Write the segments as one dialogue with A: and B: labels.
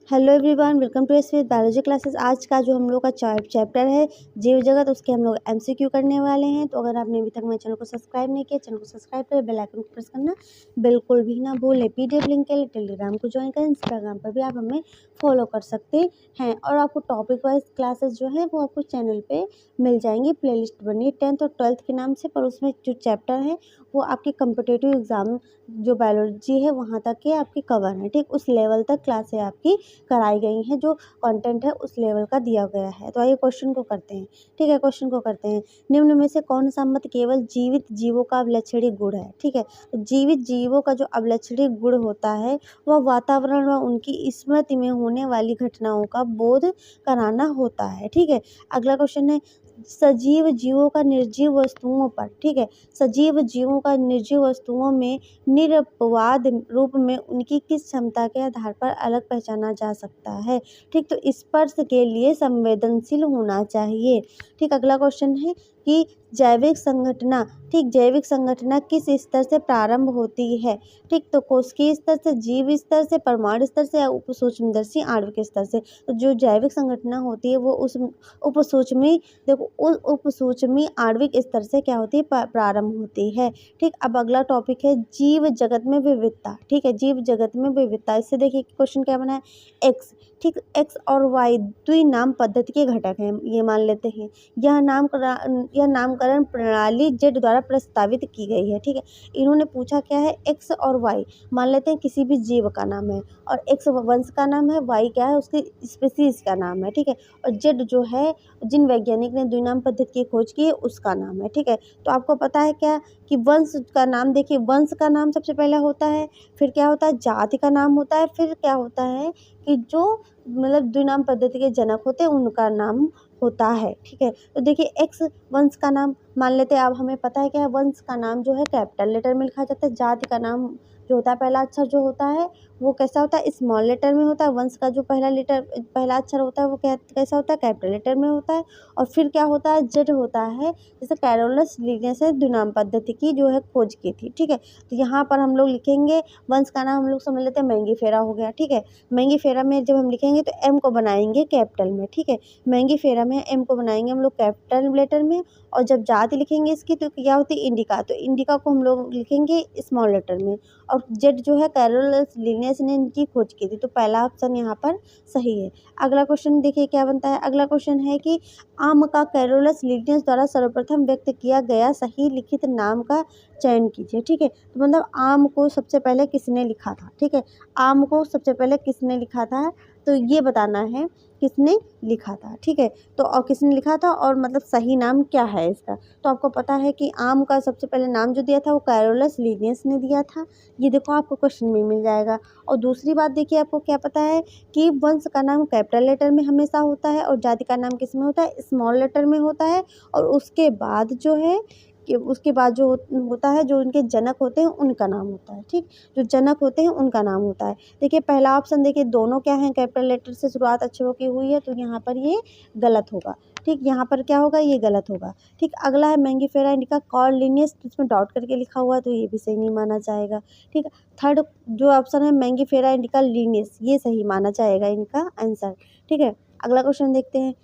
A: Hello everyone, welcome to S biology classes. आज का जो हम लोग का चैप्टर है जीव जगत, उसके हम लोग एमसीक्यू करने वाले हैं। तो अगर आपने अभी तक मेरे चैनल को सब्सक्राइब नहीं किया, चैनल को सब्सक्राइब करें, बेल आइकन को प्रेस करना बिल्कुल भी ना भूलें। पीडीएफ लिंक के लिए टेलीग्राम को ज्वाइन करें, इंस्टाग्राम पर भी आप हमें फॉलो कर सकते हैं। और आपको टॉपिक वाइज क्लासेस जो है वो आपको चैनल पर मिल जाएंगी। प्ले लिस्ट बनी 10th और 12th के नाम से, पर उसमें जो चैप्टर है वो आपके कम्पिटेटिव एग्जाम जो बायोलॉजी है वहाँ तक के आपकी कवर है। ठीक, उस लेवल तक क्लासें आपकी कराई गई हैं, जो कंटेंट है उस लेवल का दिया गया है। तो आइए क्वेश्चन को करते हैं। ठीक है, क्वेश्चन को करते हैं। निम्न में से कौन सा मत केवल जीवित जीवों का अवलक्षणी गुण है? ठीक है, तो जीवित जीवों का जो अवलक्षणी गुण होता है वह वातावरण व उनकी स्मृति में होने वाली घटनाओं का बोध कराना होता है। ठीक है, अगला क्वेश्चन है सजीव जीवों का निर्जीव वस्तुओं पर। ठीक है, सजीव जीवों का निर्जीव वस्तुओं में निरपवाद रूप में उनकी किस क्षमता के आधार पर अलग पहचाना जा सकता है? ठीक, तो स्पर्श के लिए संवेदनशील होना चाहिए। ठीक, अगला क्वेश्चन है कि जैविक संगठना, ठीक, जैविक संगठना किस स्तर से प्रारंभ होती है? ठीक, तो कोशिकीय स्तर से, जीव स्तर से, परमाणु स्तर से या उपसूक्ष्मदर्शी आणविक स्तर से? तो जो जैविक संगठना होती है वो उस उपसूक्ष्मी देखो उस उपसूक्ष्मी आणविक स्तर से क्या होती है, प्रारंभ होती है। ठीक, अब अगला टॉपिक है जीव जगत में विविधता। ठीक है, जीव जगत में विविधता, इससे देखिए क्वेश्चन क्या बना है, एक्स। ठीक, एक्स और वाई द्विनाम पद्धति के घटक हैं, ये मान लेते हैं। यह नामकरण प्रणाली जेड द्वारा प्रस्तावित की गई है। ठीक है, इन्होंने पूछा क्या है, एक्स और वाई मान लेते हैं किसी भी जीव का नाम है, और एक्स वंश का नाम है, वाई क्या है उसकी स्पीसीज का नाम है। ठीक है, और जेड जो है जिन वैज्ञानिक ने द्विनाम पद्धति की खोज की है उसका नाम है। ठीक है, तो आपको पता है क्या कि वंश का नाम, देखिए वंश का नाम सबसे पहले होता है, फिर क्या होता है जाति का नाम होता है, फिर क्या होता है कि जो मतलब द्विनाम पद्धति के जनक होते हैं उनका नाम होता है। ठीक है, तो देखिए एक्स वंश का नाम मान लेते हैं। अब हमें पता है क्या है, वंश का नाम जो है कैपिटल लेटर में लिखा जाता है। जाति का नाम जो होता है, पहला अक्षर जो होता है वो कैसा होता है, स्मॉल लेटर में होता है। वंश का जो पहला अक्षर होता है वो कैसा होता है, कैपिटल लेटर में होता है। और फिर क्या होता है, जेड होता है। जैसे कैरोलस लिनियस ने द्विनाम पद्धति की जो है खोज की थी। ठीक है, तो यहाँ पर हम लोग लिखेंगे वंश का नाम हम लोग समझ लेते हैं मैंगीफेरा हो गया। ठीक है, मैंगीफेरा में जब हम लिखेंगे तो एम को बनाएंगे कैपिटल में। ठीक है, मैंगीफेरा में एम को बनाएंगे हम लोग कैपिटल लेटर में। और जब जाति लिखेंगे इसकी तो क्या होती है, इंडिका, तो इंडिका को हम लोग लिखेंगे स्मॉल लेटर में। और जेड जो है कैरोलस लिनियस ने इनकी खोज की थी, तो पहला ऑप्शन यहाँ पर सही है। अगला क्वेश्चन देखिए क्या बनता है। अगला क्वेश्चन है कि आम का कैरोलस लिनियस द्वारा सर्वप्रथम व्यक्त किया गया सही लिखित नाम का चयन कीजिए। ठीक है, तो मतलब आम को सबसे पहले किसने लिखा था? ठीक है, आम को सबसे पहले किसने लिखा था, तो ये बताना है किसने लिखा था। ठीक है, तो और किसने लिखा था और मतलब सही नाम क्या है इसका? तो आपको पता है कि आम का सबसे पहले नाम जो दिया था वो कैरोलस लिनियस ने दिया था। ये देखो आपको क्वेश्चन में मिल जाएगा। और दूसरी बात देखिए, आपको क्या पता है कि वंश का नाम कैपिटल लेटर में हमेशा होता है, और जाति का नाम किस में होता है, स्मॉल लेटर में होता है। और उसके बाद जो है कि उसके बाद जो होता है, जो उनके जनक होते हैं उनका नाम होता है। ठीक, जो जनक होते हैं उनका नाम होता है। देखिए पहला ऑप्शन देखिए दोनों क्या है, कैपिटल लेटर से शुरुआत अक्षरों की हुई है, तो यहाँ पर ये गलत होगा। ठीक, यहाँ पर क्या होगा, ये गलत होगा। ठीक, अगला है मैंगीफेरा इंडिका कॉर्लिनियस, इसमें डॉट करके लिखा हुआ है तो ये भी सही नहीं माना जाएगा। ठीक, थर्ड जो ऑप्शन है मैंगीफेरा इंडिका लिनियस, ये सही माना जाएगा इनका आंसर। ठीक है, अगला क्वेश्चन देखते हैं।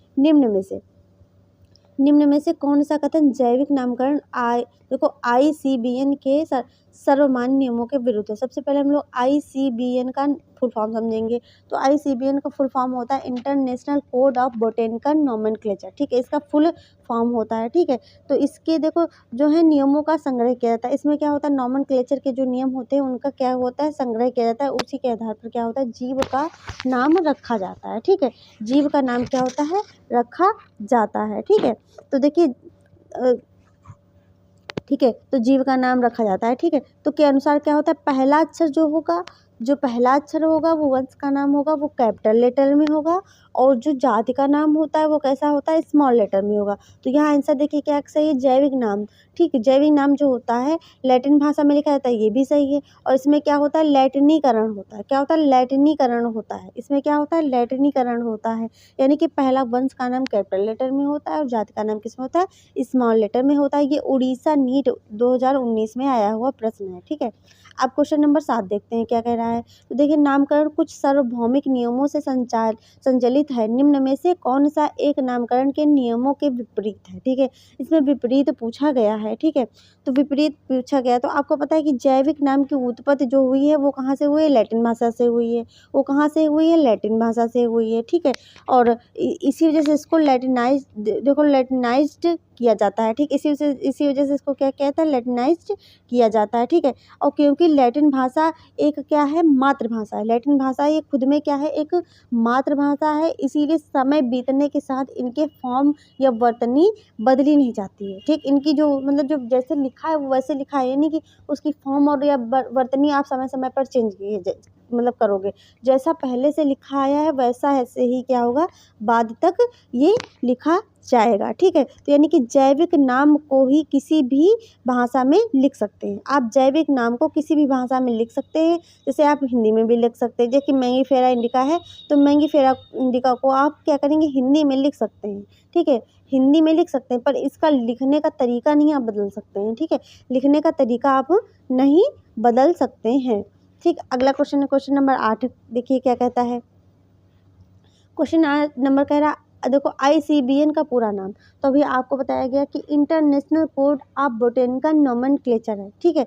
A: निम्न में से कौन सा कथन जैविक नामकरण देखो ICBN के सर्वमान्य नियमों के विरुद्ध है? सबसे पहले हम लोग ICBN का फुल फॉर्म समझेंगे। तो ICBN का फुल फॉर्म होता है international code of botanical nomenclature. ठीक है, इसका फुल फॉर्म होता है। ठीक है, तो इसके देखो जो है नियमों का संग्रह किया जाता है। इसमें क्या होता है, नोमेनक्लेचर के जो नियम होते हैं उनका क्या होता है, संग्रह किया जाता है। उसी के आधार पर क्या होता है, जीव का नाम रखा जाता है। ठीक है, जीव का नाम क्या होता है, रखा जाता है। ठीक है, तो देखिए ठीक है, तो जीव का नाम रखा जाता है। ठीक है, तो के अनुसार क्या होता है, पहला अक्षर जो पहला अक्षर होगा वो वंश का नाम होगा, वो कैपिटल लेटर में होगा। और जो जाति का नाम होता है वो कैसा होता है, स्मॉल लेटर में होगा। तो यहाँ आंसर देखिए क्या सही है, जैविक नाम। ठीक है, जैविक नाम जो होता है लैटिन भाषा में लिखा जाता है, ये भी सही है। और इसमें क्या होता है, लैटिनीकरण होता है। क्या होता है, लैटिनीकरण होता है। इसमें क्या होता है, लैटिनीकरण होता है। यानी कि पहला वंश का नाम कैपिटल लेटर में होता है और जाति का नाम किस में होता है, स्मॉल लेटर में होता है। ये उड़ीसा नीट 2019 में आया हुआ प्रश्न है। ठीक है, अब क्वेश्चन नंबर 7 देखते हैं क्या कह रहा है। तो देखिए, नामकरण कुछ सार्वभौमिक नियमों से संचालित है, निम्न में से कौन सा एक नामकरण के नियमों के विपरीत है। ठीक है, इसमें विपरीत पूछा गया है। ठीक है, तो विपरीत पूछा गया, तो आपको पता है कि जैविक नाम की उत्पत्ति जो हुई है वो कहाँ से हुई है, लैटिन भाषा से हुई है। वो कहाँ से हुई है, लैटिन भाषा से हुई है। ठीक है, और इसी वजह से इसको लैटिनाइज्ड किया जाता है। ठीक, इसी वजह से इसको क्या कहता है, लैटिनाइज्ड किया जाता है। ठीक है, और क्योंकि लैटिन भाषा एक क्या है, मातृभाषा है। लैटिन भाषा ये खुद में क्या है, एक मातृभाषा है, इसीलिए समय बीतने के साथ इनके फॉर्म या वर्तनी बदली नहीं जाती है। ठीक, इनकी जो मतलब जो जैसे लिखा है वो वैसे लिखा है, यानी कि उसकी फॉर्म और या वर्तनी आप समय समय पर चेंज मतलब करोगे। जैसा पहले से लिखा आया है वैसा ऐसे ही क्या होगा, बाद तक ये लिखा जाएगा। ठीक है, तो यानी कि जैविक नाम को ही किसी भी भाषा में लिख सकते हैं। आप जैविक नाम को किसी भी भाषा में लिख सकते हैं, जैसे आप हिंदी में भी लिख सकते हैं। जैसे कि मैंगीफेरा इंडिका है, तो मैंगीफेरा इंडिका को आप क्या करेंगे, हिंदी में लिख सकते हैं। ठीक है, हिंदी में लिख सकते हैं, पर इसका लिखने का तरीका नहीं आप बदल सकते हैं। ठीक है, लिखने का तरीका आप नहीं बदल सकते हैं। ठीक, अगला क्वेश्चन है क्वेश्चन नंबर 8। देखिए क्या कहता है। क्वेश्चन नंबर कह रहा, देखो ICBN का पूरा नाम, तो अभी आपको बताया गया कि international code of botanical nomenclature है। ठीक है,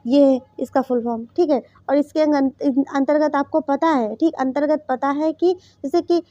A: ये है इसका फुल फॉर्म। ठीक है, और इसके अंतर्गत आपको पता है, ठीक, अंतर्गत पता है कि जैसे कि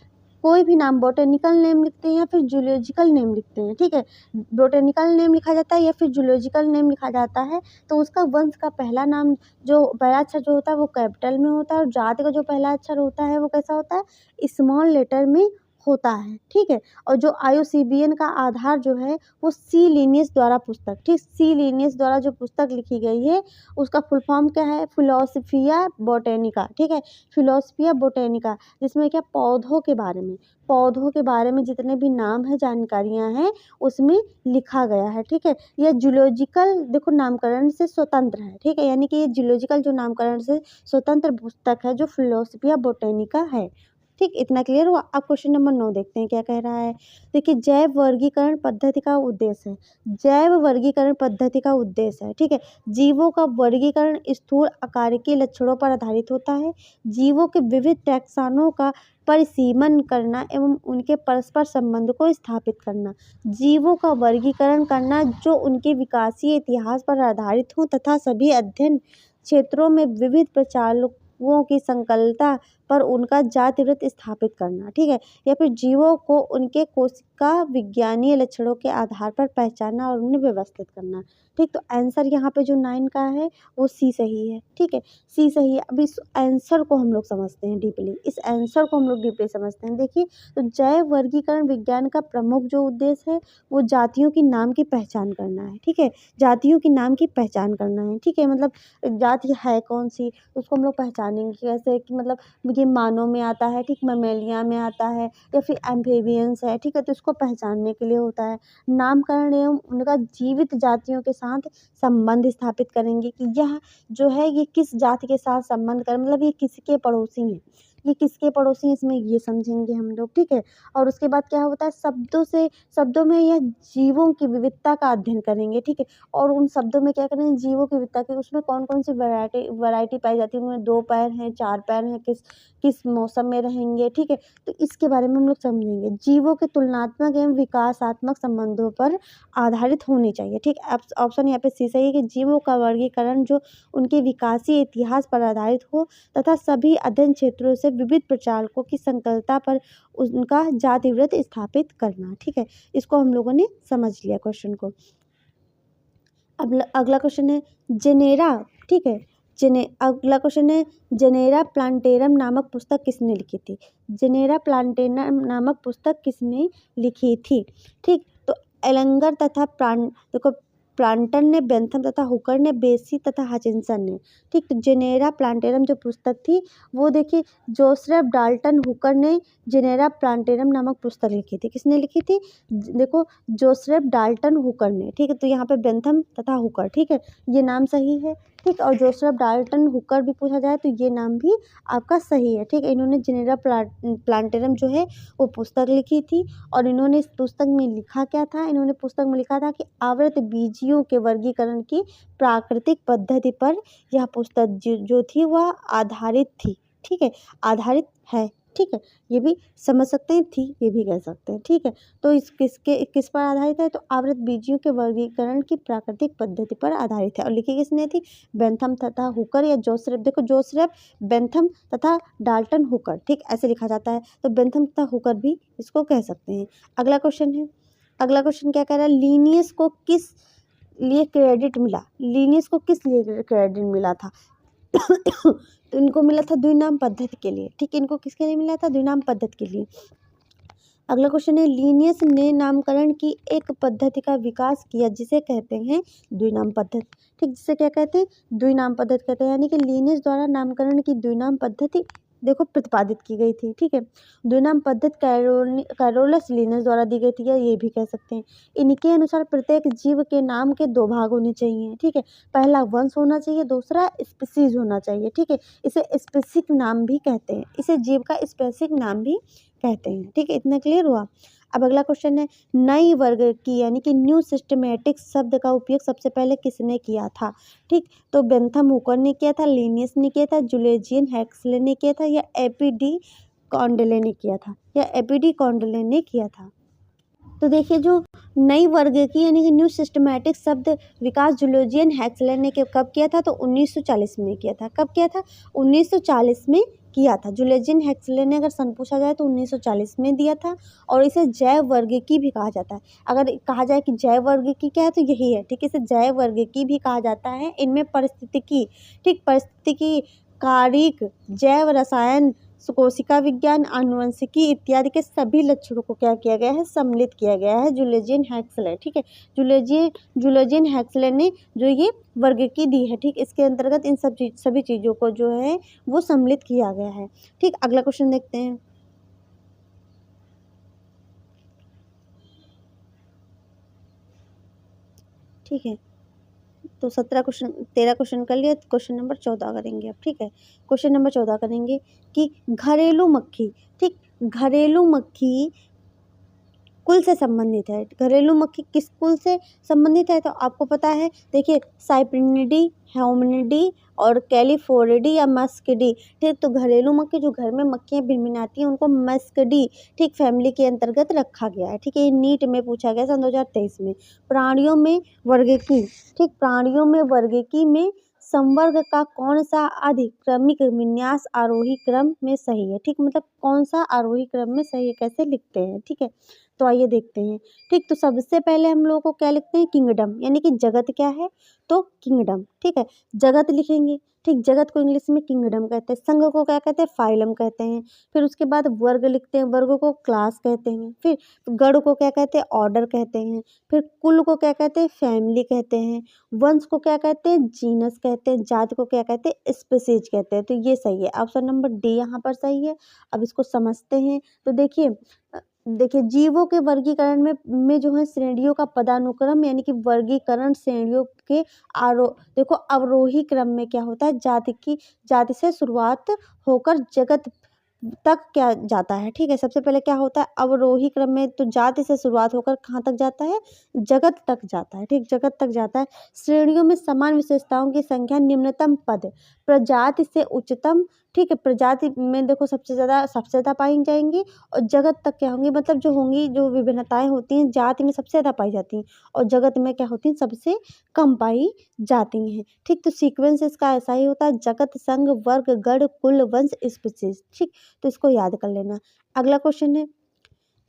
A: कोई भी नाम बोटेनिकल नेम लिखते हैं या फिर जूलॉजिकल नेम लिखते हैं। ठीक है, बोटेनिकल नेम लिखा जाता है या फिर जूलॉजिकल नेम लिखा जाता है, तो उसका वंश का पहला नाम जो पहला अक्षर जो होता है वो कैपिटल में होता है, और जाति का जो पहला अक्षर होता है वो कैसा होता है, स्मॉल लेटर में होता है। ठीक है, और जो ICBN का आधार जो है वो सी लीनियस द्वारा पुस्तक, ठीक, सी लीनियस द्वारा जो पुस्तक लिखी गई है उसका फुल फॉर्म क्या है, फिलोसफिया बोटेनिका। ठीक है, फिलोसफिया बोटेनिका, जिसमें क्या पौधों के बारे में जितने भी नाम है, जानकारियां हैं, उसमें लिखा गया है। ठीक है, यह जूलॉजिकल देखो नामकरण से स्वतंत्र है। ठीक है, यानी कि ये जूलॉजिकल जो नामकरण से स्वतंत्र पुस्तक है जो फिलोसफिया बोटेनिका है। ठीक, इतना क्लियर हुआ। अब क्वेश्चन नंबर 9 देखते हैं क्या कह रहा है। देखिए, जैव वर्गीकरण पद्धति का उद्देश्य है। जैव वर्गीकरण पद्धति का उद्देश्य है, ठीक है, जीवों का वर्गीकरण स्थूल आकार के लक्षणों पर आधारित होता है। जीवों के विविध टैक्सानों का परिसीमन करना एवं उनके परस्पर संबंध को स्थापित करना। जीवों का वर्गीकरण करना जो उनके विकासीय इतिहास पर आधारित हो तथा सभी अध्ययन क्षेत्रों में विविध प्रचारकों की संकलता पर उनका जातिवृत्त स्थापित करना। ठीक है, या फिर जीवों को उनके कोशिका विज्ञानीय लक्षणों के आधार पर पहचानना और उन्हें व्यवस्थित करना। ठीक, तो आंसर यहाँ पे जो 9 का है वो सी सही है। ठीक है, सी सही है। अब इस आंसर को हम लोग समझते हैं डीपली, इस आंसर को हम लोग डीपली समझते हैं। देखिए, तो जैव वर्गीकरण विज्ञान का प्रमुख जो उद्देश्य है वो जातियों की नाम की पहचान करना है। ठीक है, जातियों की नाम की पहचान करना है। ठीक है, मतलब जाति है कौन सी, उसको हम लोग पहचानेंगे कैसे, कि मतलब ये मानव में आता है, ठीक, मैमेलिया में आता है या फिर एम्फीबियंस है। ठीक है, तो इसको पहचानने के लिए होता है। नामकरण एवं उनका जीवित जातियों के साथ संबंध स्थापित करेंगे कि यह जो है ये किस जाति के साथ संबंध कर, मतलब ये किसके पड़ोसी हैं, ये किसके पड़ोसी हैं, इसमें ये समझेंगे हम लोग। ठीक है, और उसके बाद क्या होता है, शब्दों में यह जीवों की विविधता का अध्ययन करेंगे। ठीक है, और उन शब्दों में क्या करेंगे, जीवों की विविधता के, उसमें कौन कौन सी वैरायटी पाई जाती है, उनमें 2 पैर हैं, 4 पैर हैं, किस मौसम में रहेंगे। ठीक है, तो इसके बारे में हम लोग समझेंगे। जीवों के तुलनात्मक एवं विकासात्मक संबंधों पर आधारित होनी चाहिए। ठीक, ऑप्शन यहाँ पे सी सही है कि जीवों का वर्गीकरण जो उनके विकासीय इतिहास पर आधारित हो तथा सभी अध्ययन क्षेत्रों से विविध प्रचारकों की संकलता पर उनका जातिवृत्त स्थापित करना। ठीक है, इसको हम लोगों ने समझ लिया क्वेश्चन को। अब अगला क्वेश्चन है जेनेरा। ठीक है, अगला क्वेश्चन है जेनेरा प्लांटेरम नामक पुस्तक किसने लिखी थी। जेनेरा प्लांटेरम नामक पुस्तक किसने लिखी थी। ठीक, तो एलंगर तथा देखो प्लांटन ने, बेंथम तथा हुकर ने, बेसी तथा हचिंसन ने। ठीक, तो जेनेरा प्लांटेरम जो पुस्तक थी वो देखिए जोसेफ डाल्टन हुकर ने जेनेरा प्लांटेरम नामक पुस्तक लिखी थी। किसने लिखी थी, देखो जोसेफ डाल्टन हुकर ने। ठीक है, तो यहाँ पे बेंथम तथा हुकर, ठीक है, ये नाम सही है। ठीक, और जोसेफ डाल्टन हुकर भी पूछा जाए तो ये नाम भी आपका सही है। ठीक, इन्होंने जेनेरा प्लांटेरम जो है वो पुस्तक लिखी थी, और इन्होंने इस पुस्तक में लिखा क्या था, इन्होंने पुस्तक में लिखा था कि आवृत बीजी बीजियों के वर्गीकरण की प्राकृतिक पद्धति पर यह पुस्तक जो थी वह आधारित थी। ठीक है, आधारित है। ठीक है, ये भी समझ सकते हैं, थी ये भी कह सकते हैं। ठीक है, तो किस पर आधारित है, तो आवृत बीजियों के वर्गीकरण की प्राकृतिक पद्धति पर आधारित है। और लिखी किसने थी, बेंथम तथा हुकर या जोसेफ। देखो जोसेफ, बेंथम तथा डाल्टन हुकर, ठीक ऐसे लिखा जाता है, तो बेंथम तथा हुकर भी इसको कह सकते हैं। अगला क्वेश्चन है, अगला क्वेश्चन क्या कह रहा है, लीनियस को किस लिए क्रेडिट मिला, लीनियस को किस लिए क्रेडिट मिला था तो इनको मिला था द्विनाम पद्धति के लिए। ठीक, इनको किसके लिए मिला था, द्विनाम पद्धति के लिए। अगला क्वेश्चन है, लीनियस ने नामकरण की एक पद्धति का विकास किया जिसे कहते हैं द्विनाम पद्धति। ठीक, जिसे क्या कहते हैं, द्विनाम पद्धति कहते हैं, यानी कि लीनियस द्वारा नामकरण की द्विनाम पद्धति देखो प्रतिपादित की गई थी। ठीक है, द्विनाम पद्धति कैरोलस लीनियस द्वारा दी गई थी, या ये भी कह सकते हैं। इनके अनुसार प्रत्येक जीव के नाम के दो भाग होने चाहिए। ठीक है, पहला वंश होना चाहिए, दूसरा स्पीसीज होना चाहिए। ठीक है, इसे स्पेसिफिक नाम भी कहते हैं, इसे जीव का स्पेसिफिक नाम भी कहते हैं। ठीक है, इतना क्लियर हुआ। अब अगला क्वेश्चन है, नई वर्ग की यानी कि न्यू सिस्टमेटिक शब्द का उपयोग सबसे पहले किसने किया था। ठीक, तो बेंथम हुकर ने किया था, लीनियस ने किया था, जुलेजियन हैक्सले ने किया था, या एपीडी कॉन्डले ने किया था, या एपीडी कॉन्डले ने किया था। तो देखिए, जो नई वर्ग की यानी कि न्यू सिस्टमेटिक शब्द विकास जुलोजियन हैक्सले ने कब किया था, तो 1940 में किया था। कब किया था, 1940 में किया था। जुलोजियन हैक्सले ने अगर सन पूछा जाए तो 1940 में दिया था, और इसे जैव वर्ग की भी कहा जाता है। अगर कहा जाए कि जैव वर्ग की क्या है, तो यही है। ठीक, इसे जैव वर्ग की भी कहा जाता है। इनमें परिस्थितिकी, ठीक, परिस्थितिकी, कारिक, जैव रसायन, कोशिका विज्ञान, आनुवंशिकी इत्यादि के सभी लक्षणों को क्या किया गया है, सम्मिलित किया गया है जुलोजियन हैक्सले। ठीक है, जुलोजियन हैक्सले ने जो ये वर्ग की दी है। ठीक, इसके अंतर्गत इन सभी चीज़ों को जो है वो सम्मिलित किया गया है। ठीक, अगला क्वेश्चन देखते हैं। ठीक है, तो 13 क्वेश्चन कर लिया, क्वेश्चन नंबर 14 करेंगे अब। ठीक है, क्वेश्चन नंबर 14 करेंगे कि घरेलू मक्खी, ठीक, घरेलू मक्खी कुल से संबंधित है। घरेलू मक्खी किस कुल से संबंधित है, तो आपको पता है। देखिए, साइप्रिनिडी, होमिनिडी और कैलिफोरिडी या मस्कडी। ठीक, तो घरेलू मक्खी जो घर में मक्खियाँ भिनभिनाती हैं उनको मस्कडी, ठीक, फैमिली के अंतर्गत रखा गया है। ठीक है, ये नीट में पूछा गया सन 2023 में। प्राणियों में वर्गीकी, ठीक, प्राणियों में वर्गीकी में संवर्ग का कौन सा अधिक्रमिक विन्यास आरोही क्रम में सही है। ठीक, मतलब कौन सा आरोही क्रम में सही है, कैसे लिखते हैं। ठीक है, तो आइए देखते हैं। ठीक, तो सबसे पहले हम लोगों को क्या लिखते हैं, किंगडम, यानी कि जगत क्या है, तो किंगडम। ठीक है, जगत लिखेंगे। ठीक, जगत को इंग्लिश में किंगडम कहते हैं। संघ को क्या कहते हैं, फाइलम कहते हैं। फिर उसके बाद वर्ग लिखते हैं, वर्ग को क्लास कहते हैं। फिर गण को क्या कहते हैं, ऑर्डर कहते हैं। फिर कुल को क्या कहते हैं, फैमिली कहते हैं। वंश को क्या कहते हैं, जीनस कहते हैं। जाति को क्या कहते हैं, स्पीसीज कहते हैं। तो ये सही है, ऑप्शन नंबर डी यहाँ पर सही है। अब इसको समझते हैं। तो देखिए जीवों के वर्गीकरण में जो है श्रेणियों का पदानुक्रम यानी कि वर्गीकरण श्रेणियों के देखो अवरोही क्रम में क्या होता है, जाति से शुरुआत होकर जगत तक क्या जाता है। ठीक है, सबसे पहले क्या होता है, अवरोही क्रम में तो जाति से शुरुआत होकर कहाँ तक जाता है, जगत तक जाता है। ठीक, जगत तक जाता है। श्रेणियों में समान विशेषताओं की संख्या निम्नतम पद प्रजाति से उच्चतम। ठीक है, प्रजाति में देखो सबसे ज़्यादा पाई जाएंगी, और जगत तक क्या होंगी, मतलब जो होंगी, जो विभिन्नताएं होती हैं जाति में सबसे ज़्यादा पाई जाती हैं, और जगत में क्या होती हैं, सबसे कम पाई जाती हैं। ठीक, तो सीक्वेंस इसका ऐसा ही होता है, जगत, संघ, वर्ग, गण, कुल, वंश, स्पीशीज। ठीक, तो इसको याद कर लेना। अगला क्वेश्चन है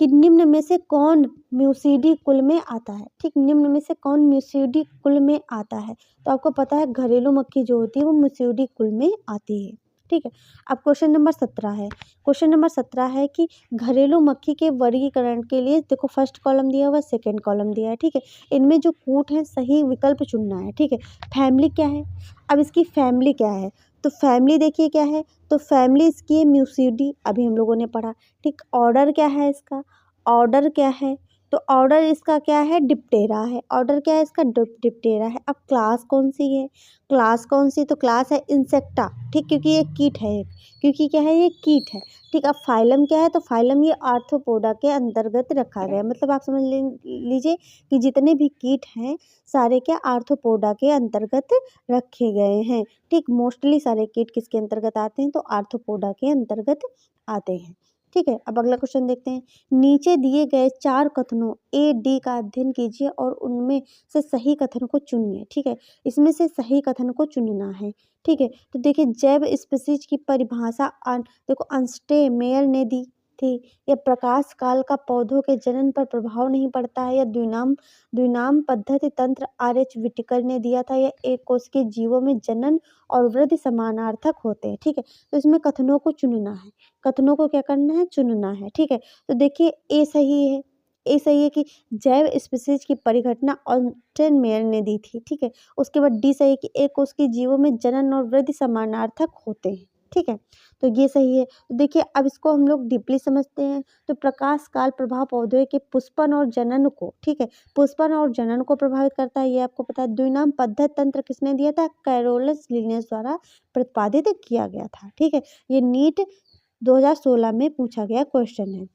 A: कि निम्न में से कौन म्यूसिडी कुल में आता है। ठीक, निम्न में से कौन म्यूसिडी कुल में आता है, तो आपको पता है घरेलू मक्खी जो होती है वो म्यूसिडी कुल में आती है। ठीक है, अब क्वेश्चन नंबर 17 है। क्वेश्चन नंबर 17 है कि घरेलू मक्खी के वर्गीकरण के लिए देखो फर्स्ट कॉलम दिया हुआ है, सेकेंड कॉलम दिया है। ठीक है, इनमें जो कूट है सही विकल्प चुनना है। ठीक है, फैमिली क्या है, अब इसकी फैमिली क्या है, तो फैमिली देखिए क्या है, तो फैमिली इसकी है म्यूसिडी, अभी हम लोगों ने पढ़ा। ठीक, ऑर्डर क्या है इसका, ऑर्डर क्या है, तो ऑर्डर इसका क्या है, डिप्टेरा है। ऑर्डर क्या है इसका, डिप्टेरा है। अब क्लास कौन सी है, क्लास कौन सी, तो क्लास है इंसेक्टा, ठीक, क्योंकि ये कीट है एक, क्योंकि क्या है ये कीट है, ठीक। अब फाइलम क्या है, तो फाइलम ये आर्थ्रोपोडा के अंतर्गत रखा गया है। मतलब आप समझ लीजिए कि जितने भी कीट हैं सारे क्या आर्थ्रोपोडा के अंतर्गत रखे गए हैं, ठीक। मोस्टली सारे कीट किसके अंतर्गत आते हैं, तो आर्थ्रोपोडा के अंतर्गत आते हैं, ठीक है। अब अगला क्वेश्चन देखते हैं। नीचे दिए गए 4 कथनों ए डी का अध्ययन कीजिए और उनमें से सही कथन को चुनिए, ठीक है। इसमें से सही कथन को चुनना है, ठीक है। तो देखिए जैव स्पीशीज की परिभाषा देखो अंस्टे मेयर ने दी थी। या प्रकाश काल का पौधों के जनन पर प्रभाव नहीं पड़ता है। या द्विनाम पद्धति तंत्र आर एच विटिकर ने दिया था। या एक कोश के जीवों में जनन और वृद्धि समानार्थक होते हैं, ठीक है। तो इसमें कथनों को चुनना है, कथनों को क्या करना है, चुनना है, ठीक है। तो देखिए ए सही है, ए सही है कि जैव स्पीशीज की परिघटना ऑस्टेन मेयर ने दी थी, ठीक है। उसके बाद डी सही है कि एक कोश के जीवों में जनन और वृद्धि समानार्थक होते हैं, ठीक है। तो ये सही है। तो देखिए अब इसको हम लोग डीपली समझते हैं। तो प्रकाश काल प्रभाव पौधे के पुष्पन और जनन को, ठीक है, पुष्पन और जनन को प्रभावित करता है, ये आपको पता है। द्विनाम पद्धति तंत्र किसने दिया था, कैरोलस लिनियस द्वारा प्रतिपादित किया गया था, ठीक है। ये नीट 2016 में पूछा गया क्वेश्चन है।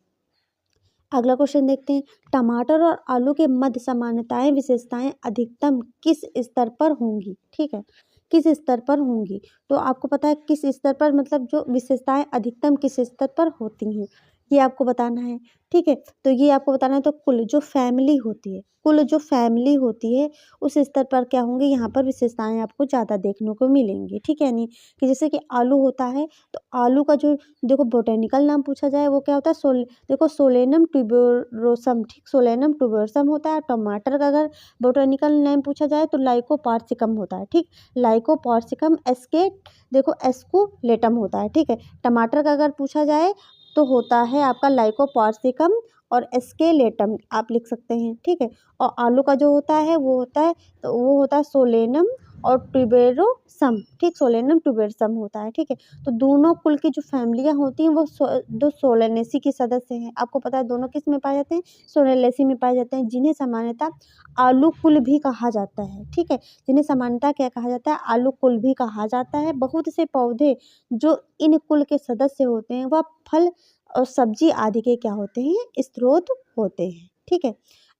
A: अगला क्वेश्चन देखते हैं। टमाटर और आलू के मध्य समानताएं विशेषताएं अधिकतम किस स्तर पर होंगी, ठीक है, किस स्तर पर होंगी। तो आपको पता है किस स्तर पर, मतलब जो विशेषताएं अधिकतम किस स्तर पर होती हैं ये आपको बताना है, ठीक है। तो ये आपको बताना है। तो कुल जो फैमिली होती है, कुल जो फैमिली होती है उस स्तर पर क्या होंगे, यहाँ पर विशेषताएं आपको ज़्यादा देखने को मिलेंगी, ठीक है। यानी कि जैसे कि आलू होता है तो आलू का जो देखो बोटेनिकल नाम पूछा जाए वो क्या होता है, देखो सोलेनम ट्यूबरोसम, ठीक, सोलेनम ट्यूबरोसम होता है। टमाटर का अगर बोटेनिकल नेम पूछा जाए तो लाइकोपार्सिकम होता है, ठीक, लाइकोपार्सिकम एस्के, देखो एस्कुलेटम होता है, ठीक है। टमाटर का अगर पूछा जाए तो होता है आपका लाइकोपार्सिकम और एस्केलेटम आप लिख सकते हैं, ठीक है। और आलू का जो होता है वो होता है, तो वो होता है सोलेनम और ट्यूबेरोसम, ठीक, सोलेनम ट्यूबेरोसम होता है, ठीक है। तो दोनों कुल की जो फैमिलियाँ होती हैं वो दो सोलेनेसी के सदस्य हैं। आपको पता है दोनों किस में पाए जाते हैं, सोलेनेसी में पाए जाते हैं, जिन्हें सामान्यतः आलू कुल भी कहा जाता है, ठीक है। जिन्हें सामान्यतः क्या कहा जाता है, आलू कुल भी कहा जाता है। बहुत से पौधे जो इन कुल के सदस्य होते हैं वह फल और सब्जी आदि के क्या होते हैं, स्रोत होते हैं, ठीक है।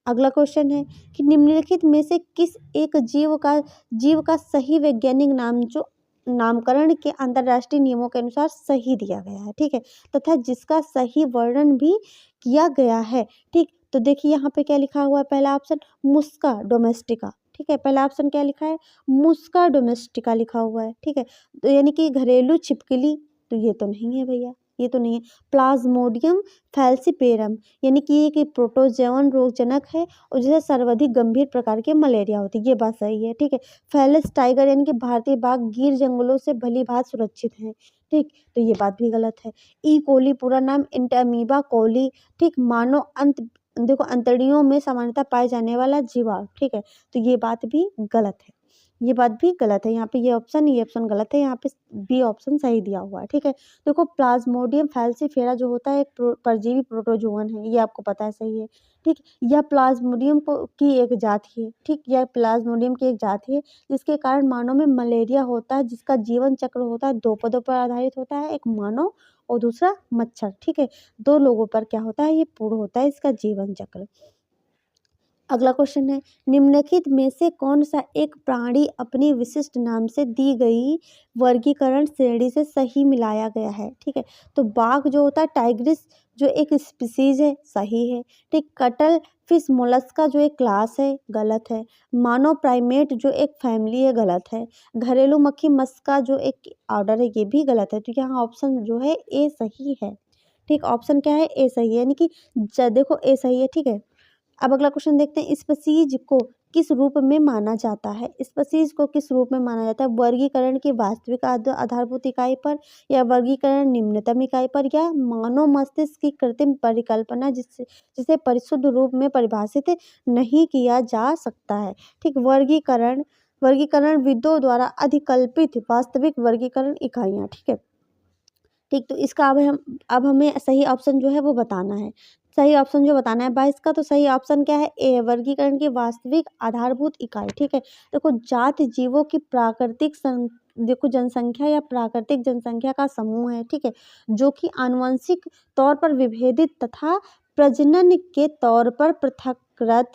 A: अगला क्वेश्चन है कि निम्नलिखित में से किस एक जीव का सही वैज्ञानिक नाम जो नामकरण के अंतर्राष्ट्रीय नियमों के अनुसार सही दिया गया है, ठीक है, तथा जिसका सही वर्णन भी किया गया है, ठीक। तो देखिए यहाँ पे क्या लिखा हुआ है, पहला ऑप्शन मुस्का डोमेस्टिका, ठीक है, पहला ऑप्शन क्या लिखा है, मुस्का डोमेस्टिका लिखा हुआ है, ठीक है। तो यानी कि घरेलू छिपकली, तो ये तो नहीं है भैया, ये तो नहीं है। प्लाज्मोडियम फैल्सिपेरम, यानी कि ये प्रोटोजोअन रोगजनक है और जिसे सर्वाधिक गंभीर प्रकार के मलेरिया होती है, ये बात सही है, ठीक है। फेलिस टाइगर यानी कि भारतीय बाघ गिर जंगलों से भली भांत सुरक्षित हैं, ठीक, तो ये बात भी गलत है। ई कोली पूरा नाम इंटरमीबा कोली, ठीक, मानव देखो अंतड़ियों में सामान्यतः पाए जाने वाला जीवाणु, ठीक है, तो ये बात भी गलत है, ये बात भी गलत है। यहाँ पे ये ऑप्शन गलत है, यहाँ पे बी ऑप्शन सही दिया हुआ है, ठीक है। देखो प्लाज्मोडियम फैल्सीफेरा जो होता है एक परजीवी प्रोटोजोअन है, ये आपको पता है, सही है, ठीक। यह प्लाज्मोडियम की एक जाति है, ठीक, यह प्लाज्मोडियम की एक जाति है जिसके कारण मानव में मलेरिया होता है, जिसका जीवन चक्र होता है 2 पदों पर आधारित होता है, एक मानव और दूसरा मच्छर, ठीक है। 2 लोगों पर क्या होता है, ये पूर्ण होता है इसका जीवन चक्र। अगला क्वेश्चन है, निम्नलिखित में से कौन सा एक प्राणी अपनी विशिष्ट नाम से दी गई वर्गीकरण श्रेणी से सही मिलाया गया है, ठीक है। तो बाघ जो होता है टाइग्रिस जो एक स्पीसीज है, सही है, ठीक। कटल फिश मोलस्का जो एक क्लास है, गलत है। मानव प्राइमेट जो एक फैमिली है, गलत है। घरेलू मक्खी मस्का जो एक ऑर्डर है, ये भी गलत है। तो यहाँ ऑप्शन जो है ए सही है, ठीक, ऑप्शन क्या है, ए सही है, यानी कि देखो ए सही है, ठीक है। अब अगला क्वेश्चन देखते हैं, स्पीशीज को किस रूप में माना जाता है, स्पीशीज को किस रूप में माना जाता है, वर्गीकरण की वास्तविक आधारभूत इकाई पर, या वर्गीकरण निम्नतम इकाई पर, या मानव मस्तिष्क की कृत्रिम परिकल्पना जिसे परिशुद्ध रूप में परिभाषित नहीं किया जा सकता है, ठीक। वर्गीकरण विदों द्वारा अधिकल्पित वास्तविक वर्गीकरण इकाइयाँ, ठीक है, ठीक। तो इसका अब हमें सही ऑप्शन जो है वो बताना है। सही ऑप्शन जो बताना है 22 का, तो सही ऑप्शन क्या है, ए, वर्गीकरण की वास्तविक आधारभूत इकाई। ठीक है, देखो जाति जीवों की देखो जनसंख्या या प्राकृतिक जनसंख्या का समूह है। ठीक है, जो कि आनुवंशिक तौर पर विभेदित तथा प्रजनन के तौर पर पृथककृत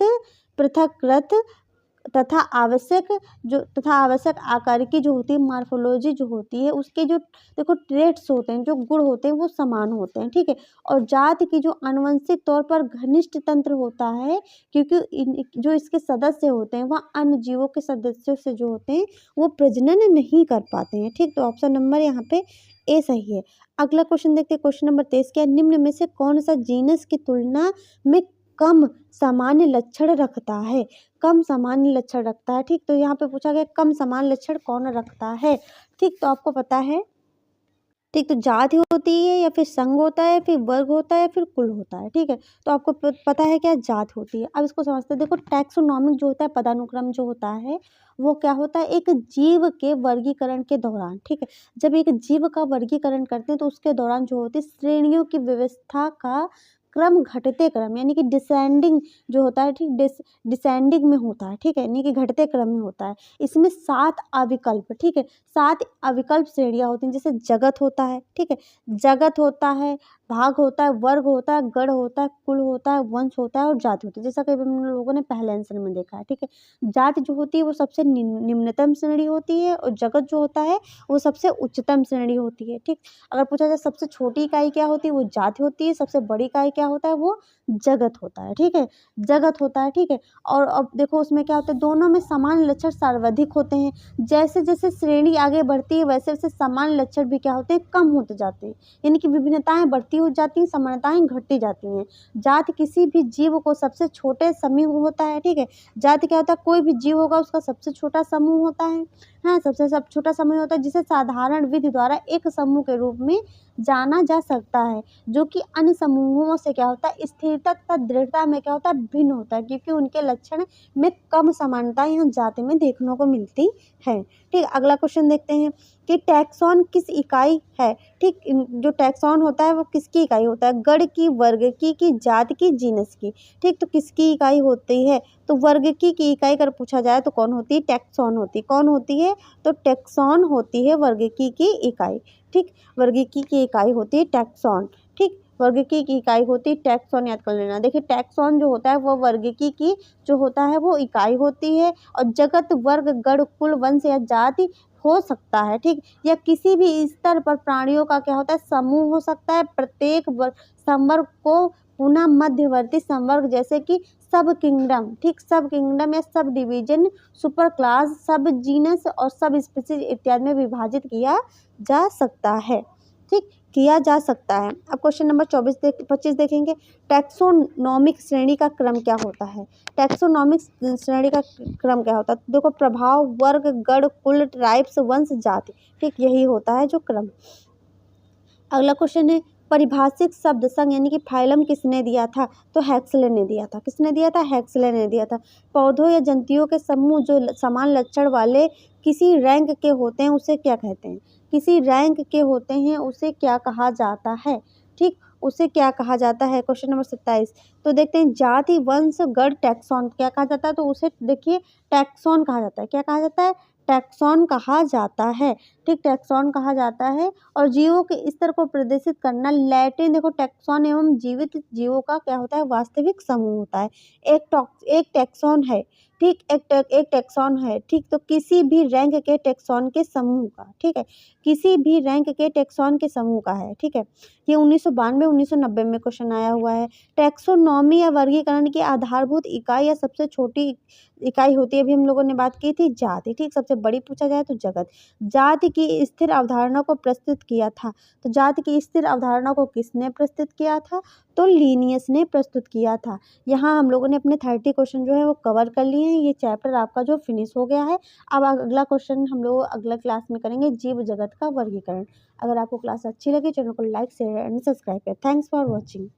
A: तथा आवश्यक आकार की जो होती है मार्फोलॉजी जो होती है उसके जो देखो ट्रेट्स होते हैं, जो गुण होते हैं वो समान होते हैं। ठीक है, और जाति की जो आनुवंशिक तौर पर घनिष्ठ तंत्र होता है, क्योंकि जो इसके सदस्य होते हैं वह अन्य जीवों के सदस्यों से जो होते हैं वो प्रजनन नहीं कर पाते हैं। ठीक, तो ऑप्शन नंबर यहाँ पे ए सही है। अगला क्वेश्चन देखते हैं, क्वेश्चन नंबर 23 क्या, निम्न में से कौन सा जीनस की तुलना में कम सामान्य लक्षण रखता है, कम सामान्य लक्षण रखता है। ठीक, तो यहाँ पे पूछा गया कम सामान्य लक्षण कौन रखता है। ठीक, तो आपको पता है, ठीक, तो जाति होती है या फिर संघ होता है, फिर वर्ग होता है या फिर कुल होता है। ठीक है, तो आपको पता है क्या जात होती है। अब इसको समझते हैं। देखो टैक्सोनॉमिक जो होता है, पदानुक्रम जो होता है वो क्या होता है, एक जीव के वर्गीकरण के दौरान। ठीक है, जब एक जीव का वर्गीकरण करते हैं तो उसके दौरान जो होती है श्रेणियों की व्यवस्था का क्रम घटते क्रम यानी कि डिसेंडिंग जो होता है, ठीक, डिसेंडिंग में होता है। ठीक है, यानी कि घटते क्रम में होता है। इसमें 7 अविकल्प, ठीक है, 7 अविकल्प श्रेणियाँ होती हैं, जैसे जगत होता है। ठीक है, जगत होता है, भाग होता है, वर्ग होता है, गण होता है, कुल होता है, वंश होता है और जाति होती है, जैसा कि हम लोगों ने पहले आंसर में देखा है। ठीक है, जाति जो होती है वो सबसे निम्नतम श्रेणी होती है और जगत जो होता है वो सबसे उच्चतम श्रेणी होती है। ठीक, अगर पूछा जाए सबसे छोटी इकाई क्या होती है, वो जाति होती है, सबसे बड़ी इकाई क्या होता है, वो जगत होता है। ठीक है, जगत होता है। ठीक है, और अब देखो उसमें क्या होता है, दोनों में समान लक्षण सर्वाधिक होते हैं। जैसे जैसे श्रेणी आगे बढ़ती है वैसे वैसे समान लक्षण भी क्या होते हैं, कम होते जाते हैं, यानी कि विभिन्नताएं बढ़ती हो जाती हैं, समानताएं घटती जाती हैं। जाति किसी भी जीव को सबसे छोटे समूह होता है। ठीक है, जाति क्या होता है, कोई भी जीव होगा उसका सबसे छोटा समूह होता है। हाँ, सबसे छोटा समूह होता है जिसे साधारण विधि द्वारा एक समूह के रूप में जाना जा सकता है, जो कि अन्य समूहों से क्या होता है, स्थिरता तथा दृढ़ता में क्या होता है, भिन्न होता है, क्योंकि उनके लक्षण में कम समानता यहाँ जाति में देखने को मिलती है। ठीक, अगला क्वेश्चन देखते हैं कि टैक्सॉन किस इकाई है। ठीक, जो टैक्सॉन होता है वो किसकी इकाई होता है, गण की, वर्ग की जात की, जीनस की। ठीक, तो किसकी इकाई होती है, तो वर्ग की इकाई अगर पूछा जाए तो कौन होती है, टैक्सॉन होती है। कौन होती है, तो टैक्सॉन होती है वर्ग की इकाई। ठीक, वर्गीकी की इकाई होती है टैक्सॉन। ठीक, वर्गीकी की इकाई होती है टैक्सॉन, याद कर लेना। देखिए टैक्सॉन जो होता है वो वर्गीकी की जो होता है वो इकाई होती है, और जगत, वर्ग, गण, कुल, वंश या जाति हो सकता है। ठीक, या किसी भी स्तर पर प्राणियों का क्या होता है, समूह हो सकता है। प्रत्येक संवर्ग को पुनः मध्यवर्ती संवर्ग जैसे कि सब किंगडम, ठीक, सब किंगडम या सब डिवीजन, सुपर क्लास, सब जीनस और सब स्पीसीज इत्यादि में विभाजित किया जा सकता है। ठीक, किया जा सकता है। अब क्वेश्चन नंबर 25 देखेंगे, टैक्सोनॉमिक श्रेणी का क्रम क्या होता है। टैक्सोनॉमिक श्रेणी का क्रम क्या होता है, देखो प्रभाव, वर्ग, गण, कुल, ट्राइब्स, वंश, जाति। ठीक, यही होता है जो क्रम। अगला क्वेश्चन है, परिभाषिक शब्द संघ यानी कि फाइलम किसने दिया था, तो हैक्सले ने दिया था। किसने दिया था, हैक्सले ने दिया था। पौधों या जंतुओं के समूह जो समान लक्षण वाले किसी रैंक के होते हैं उसे क्या कहते हैं, किसी रैंक के होते हैं उसे क्या कहा जाता है। ठीक, उसे क्या कहा जाता है। क्वेश्चन नंबर 27 तो देखते हैं, जाति, वंश, गण, टैक्सॉन क्या कहा जाता है, तो उसे देखिए टैक्सॉन कहा जाता है। क्या कहा जाता है, टैक्सॉन कहा जाता है। ठीक, टैक्सॉन कहा जाता है। और जीवों के स्तर को प्रदर्शित करना लैटिन, देखो टैक्सॉन एवं जीवित जीवों का क्या होता है, वास्तविक समूह होता है। एक टैक्सॉन है। ठीक, एक टैक्सॉन है। ठीक, तो किसी भी रैंक के टैक्सॉन के समूह का, ठीक है, किसी भी रैंक के टैक्सॉन के समूह का है। ठीक है, ये 1992-1990 में क्वेश्चन आया हुआ है। टैक्सोनॉमी या वर्गीकरण की आधारभूत इकाई या सबसे छोटी इकाई होती है, अभी हम लोगों ने बात की थी जाति। ठीक, सबसे बड़ी पूछा जाए तो जगत। जाति की स्थिर अवधारणा को प्रस्तुत किया था, तो जाति की स्थिर अवधारणा को किसने प्रस्तुत किया था, तो लीनियस ने प्रस्तुत किया था। यहाँ हम लोगों ने अपने 30 क्वेश्चन जो है वो कवर कर लिए हैं। ये चैप्टर आपका जो फिनिश हो गया है। अब अगला क्वेश्चन हम लोग अगला क्लास में करेंगे, जीव जगत का वर्गीकरण। अगर आपको क्लास अच्छी लगी चैनल को लाइक, शेयर एंड सब्सक्राइब करें। Thanks for watching.